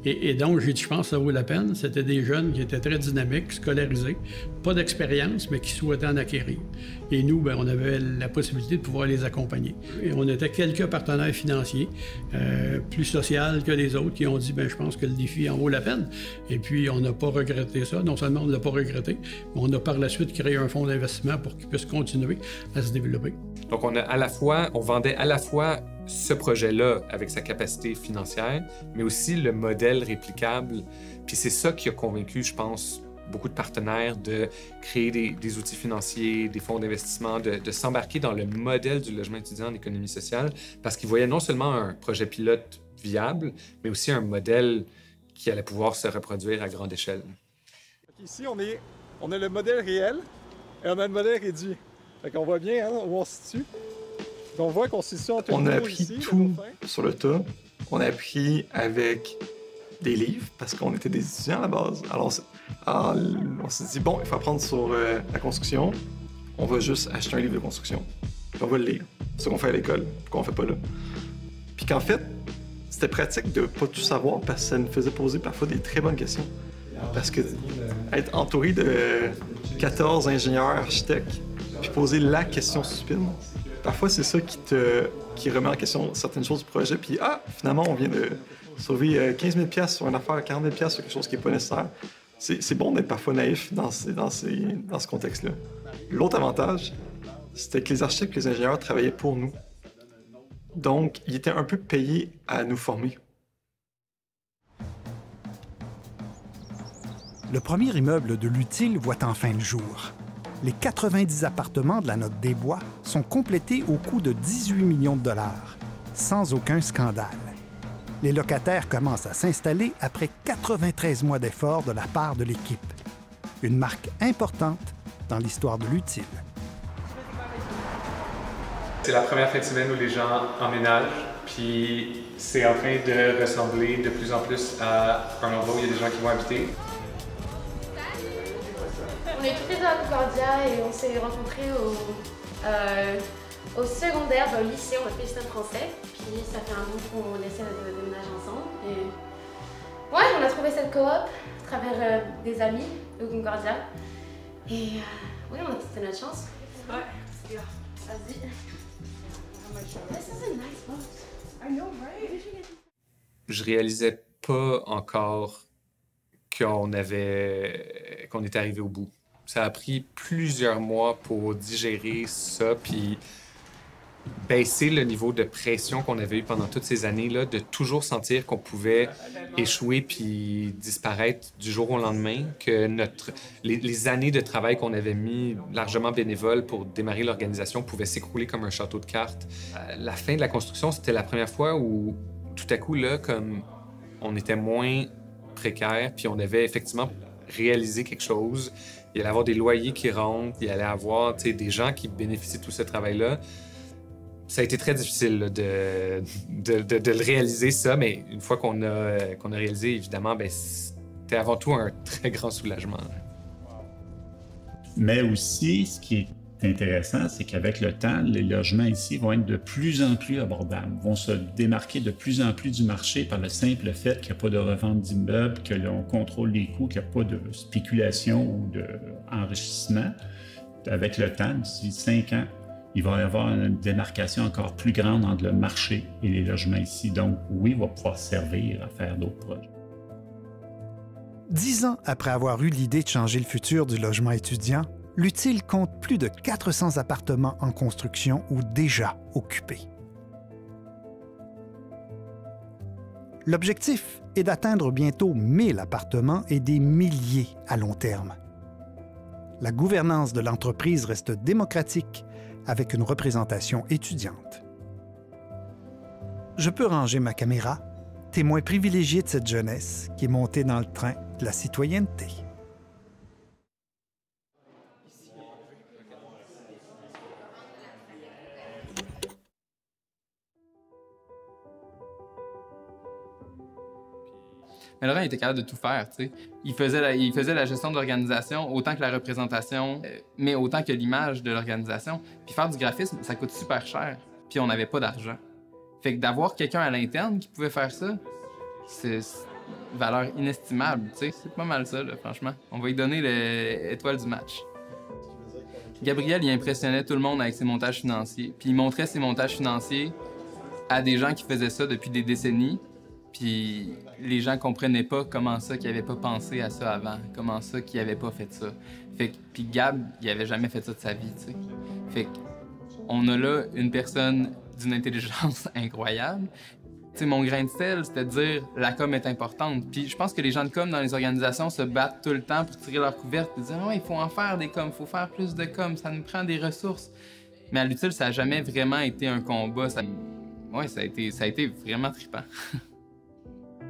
Et donc, j'ai dit, je pense que ça vaut la peine. C'était des jeunes qui étaient très dynamiques, scolarisés, pas d'expérience, mais qui souhaitaient en acquérir. Et nous, bien, on avait la possibilité de pouvoir les accompagner. Et on était quelques partenaires financiers, plus social que les autres, qui ont dit, bien, je pense que le défi en vaut la peine. Et puis, on n'a pas regretté ça. Non seulement on ne l'a pas regretté, mais on a par la suite créé un fonds d'investissement pour qu'il puisse continuer à se développer. Donc, on vendait à la fois ce projet-là avec sa capacité financière, mais aussi le modèle réplicable. Puis c'est ça qui a convaincu, je pense, beaucoup de partenaires de créer des outils financiers, des fonds d'investissement, de s'embarquer dans le modèle du logement étudiant en économie sociale, parce qu'ils voyaient non seulement un projet pilote viable, mais aussi un modèle qui allait pouvoir se reproduire à grande échelle. Ici, on a le modèle réel et on a le modèle réduit. Fait qu'on voit bien où on se situe. On voit qu'on se situe entre On nous a appris ici, tout sur le tas. On a appris avec des livres parce qu'on était des étudiants à la base. Alors, on s'est dit, bon, il faut apprendre sur la construction. On va juste acheter un livre de construction. Puis on va le lire. C'est ce qu'on fait à l'école, qu'on fait pas là. Puis qu'en fait, c'était pratique de pas tout savoir parce que ça nous faisait poser parfois des très bonnes questions. Parce que être entouré de 14 ingénieurs, architectes, puis poser la question stupide, parfois c'est ça qui remet en question certaines choses du projet. Puis finalement, on vient de sauver 15 000 sur une affaire, 40 000 sur quelque chose qui n'est pas nécessaire. C'est bon d'être parfois naïf dans ce contexte-là. L'autre avantage, c'était que les architectes et les ingénieurs travaillaient pour nous. Donc, ils étaient un peu payés à nous former. Le premier immeuble de l'UTIL voit enfin le jour. Les 90 appartements de la Note des Bois sont complétés au coût de 18 millions de dollars, sans aucun scandale. Les locataires commencent à s'installer après 93 mois d'efforts de la part de l'équipe. Une marque importante dans l'histoire de l'UTIL. C'est la première fin de semaine où les gens emménagent, puis c'est en train de ressembler de plus en plus à un endroit où il y a des gens qui vont habiter. On est tous les deux à Concordia et on s'est rencontrés au secondaire, au lycée, on a fait le système français. Puis ça fait un bout qu'on essaie de déménager ensemble. Et ouais, on a trouvé cette coop à travers des amis de Concordia. Et oui, on a testé notre chance. Ouais, c'est bien. Vas-y. This is a nice box. I know, right? Je réalisais pas encore qu'on était arrivé au bout. Ça a pris plusieurs mois pour digérer ça, puis baisser le niveau de pression qu'on avait eu pendant toutes ces années-là, de toujours sentir qu'on pouvait échouer puis disparaître du jour au lendemain, que les années de travail qu'on avait mis largement bénévoles pour démarrer l'organisation pouvaient s'écrouler comme un château de cartes. La fin de la construction, c'était la première fois où, tout à coup, là, comme on était moins précaire, puis on avait effectivement réalisé quelque chose. Il allait y avoir des loyers qui rentrent, il allait y avoir des gens qui bénéficient de tout ce travail-là. Ça a été très difficile là, de le réaliser, ça, mais une fois qu'on a réalisé, évidemment, ben, c'était avant tout un très grand soulagement. Mais aussi, ce qui est intéressant, c'est qu'avec le temps, les logements ici vont être de plus en plus abordables, vont se démarquer de plus en plus du marché par le simple fait qu'il n'y a pas de revente d'immeubles, que l'on contrôle les coûts, qu'il n'y a pas de spéculation ou d'enrichissement. Avec le temps, d'ici 5 ans, il va y avoir une démarcation encore plus grande entre le marché et les logements ici. Donc, oui, il va pouvoir servir à faire d'autres projets. 10 ans après avoir eu l'idée de changer le futur du logement étudiant, l'Utile compte plus de 400 appartements en construction ou déjà occupés. L'objectif est d'atteindre bientôt 1000 appartements et des milliers à long terme. La gouvernance de l'entreprise reste démocratique avec une représentation étudiante. Je peux ranger ma caméra, témoin privilégié de cette jeunesse qui est montée dans le train de la citoyenneté. Mais Laurent était capable de tout faire, tu sais. Il faisait la gestion de l'organisation autant que la représentation, mais autant que l'image de l'organisation. Puis faire du graphisme, ça coûte super cher. Puis on n'avait pas d'argent. Fait que d'avoir quelqu'un à l'interne qui pouvait faire ça, c'est une valeur inestimable, tu sais. C'est pas mal ça, là, franchement. On va lui donner l'étoile du match. Gabriel, il impressionnait tout le monde avec ses montages financiers. Puis il montrait ses montages financiers à des gens qui faisaient ça depuis des décennies. Puis les gens comprenaient pas comment ça qu'ils n'avaient pas pensé à ça avant, comment ça qu'ils n'avaient pas fait ça. Fait que, puis Gab, il avait jamais fait ça de sa vie, tu sais. Fait qu'on a là une personne d'une intelligence incroyable. Tu sais, mon grain de sel, c'était de dire la com est importante. Puis je pense que les gens de com dans les organisations se battent tout le temps pour tirer leur couverte et dire ouais, il faut en faire des com, il faut faire plus de com, ça nous prend des ressources. Mais à l'Utile, ça n'a jamais vraiment été un combat. Ouais, ça a été vraiment trippant.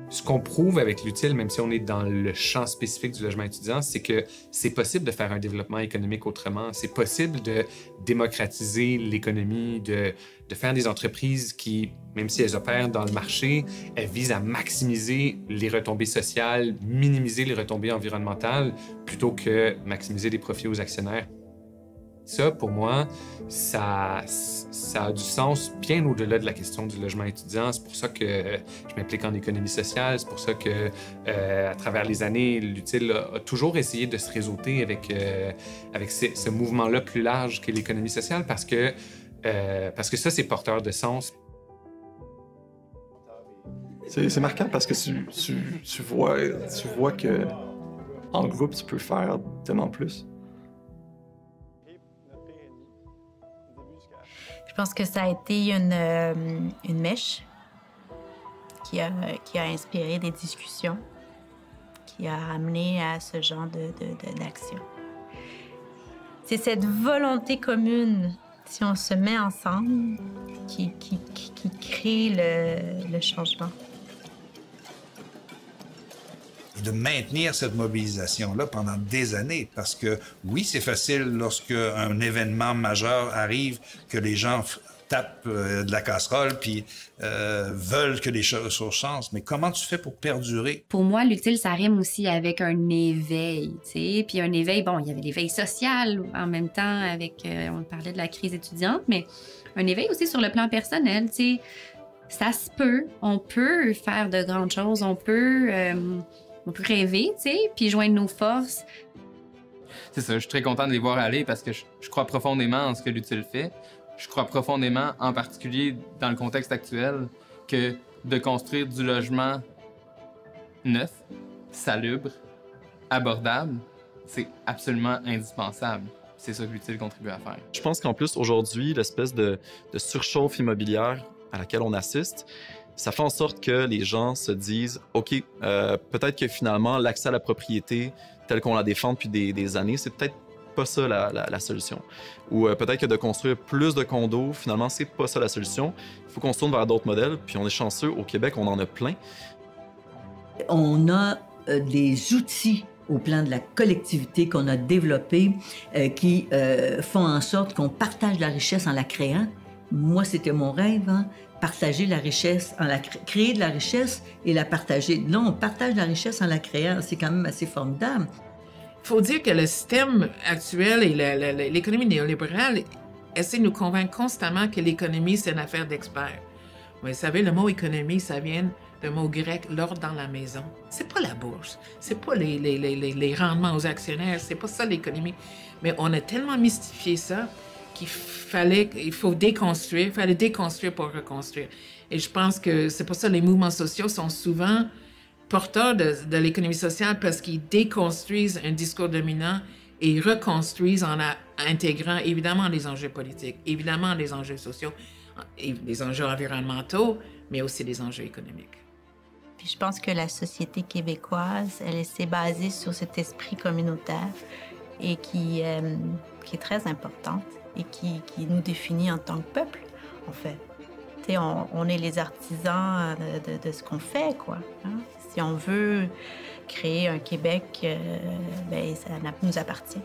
Ce qu'on prouve avec l'Utile, même si on est dans le champ spécifique du logement étudiant, c'est que c'est possible de faire un développement économique autrement. C'est possible de démocratiser l'économie, de faire des entreprises qui, même si elles opèrent dans le marché, elles visent à maximiser les retombées sociales, minimiser les retombées environnementales, plutôt que maximiser les profits aux actionnaires. Ça, pour moi, ça a du sens bien au-delà de la question du logement étudiant. C'est pour ça que je m'implique en économie sociale. C'est pour ça que, à travers les années, l'Utile a toujours essayé de se réseauter avec ce mouvement-là plus large qu'est l'économie sociale parce que ça, c'est porteur de sens. C'est marquant parce que tu vois que en groupe, tu peux faire tellement plus. Je pense que ça a été une mèche qui a inspiré des discussions, qui a amené à ce genre d'action. C'est cette volonté commune, si on se met ensemble, qui crée le changement. Et de maintenir cette mobilisation-là pendant des années. Parce que oui, c'est facile lorsque un événement majeur arrive, que les gens tapent de la casserole puis veulent que les choses changent. Mais comment tu fais pour perdurer? Pour moi, l'Utile, ça rime aussi avec un éveil, tu sais. Puis un éveil, bon, il y avait l'éveil social en même temps avec, on parlait de la crise étudiante, mais un éveil aussi sur le plan personnel, tu sais. Ça se peut, on peut faire de grandes choses, on peut rêver, tu sais, puis joindre nos forces. C'est ça, je suis très content de les voir aller parce que je crois profondément en ce que l'Utile fait. Je crois profondément, en particulier dans le contexte actuel, que de construire du logement neuf, salubre, abordable, c'est absolument indispensable. C'est ça que l'Utile contribue à faire. Je pense qu'en plus, aujourd'hui, l'espèce de surchauffe immobilière à laquelle on assiste, ça fait en sorte que les gens se disent « OK, peut-être que finalement, l'accès à la propriété telle qu'on la défend depuis des années, c'est peut-être pas ça la solution. » Ou peut-être que de construire plus de condos, finalement, c'est pas ça la solution. Il faut qu'on se tourne vers d'autres modèles, puis on est chanceux. Au Québec, on en a plein. On a des outils au plan de la collectivité qu'on a développés qui font en sorte qu'on partage la richesse en la créant. Moi, c'était mon rêve, hein, partager la richesse, créer de la richesse et la partager. Non, on partage la richesse en la créant. C'est quand même assez formidable. Il faut dire que le système actuel et l'économie néolibérale essaie de nous convaincre constamment que l'économie, c'est une affaire d'experts. Vous savez, le mot économie, ça vient d'un mot grec, l'ordre dans la maison. C'est pas la bourse, c'est pas les rendements aux actionnaires, c'est pas ça l'économie. Mais on a tellement mystifié ça qu'il fallait déconstruire pour reconstruire. Et je pense que c'est pour ça que les mouvements sociaux sont souvent porteurs de l'économie sociale parce qu'ils déconstruisent un discours dominant et ils reconstruisent en intégrant évidemment les enjeux politiques, évidemment les enjeux sociaux, les enjeux environnementaux, mais aussi les enjeux économiques. Puis je pense que la société québécoise, elle s'est basée sur cet esprit communautaire et qui est très importante et qui nous définit en tant que peuple, en fait. Tu sais, on est les artisans de ce qu'on fait, quoi. Hein? Si on veut créer un Québec, ben, ça nous appartient.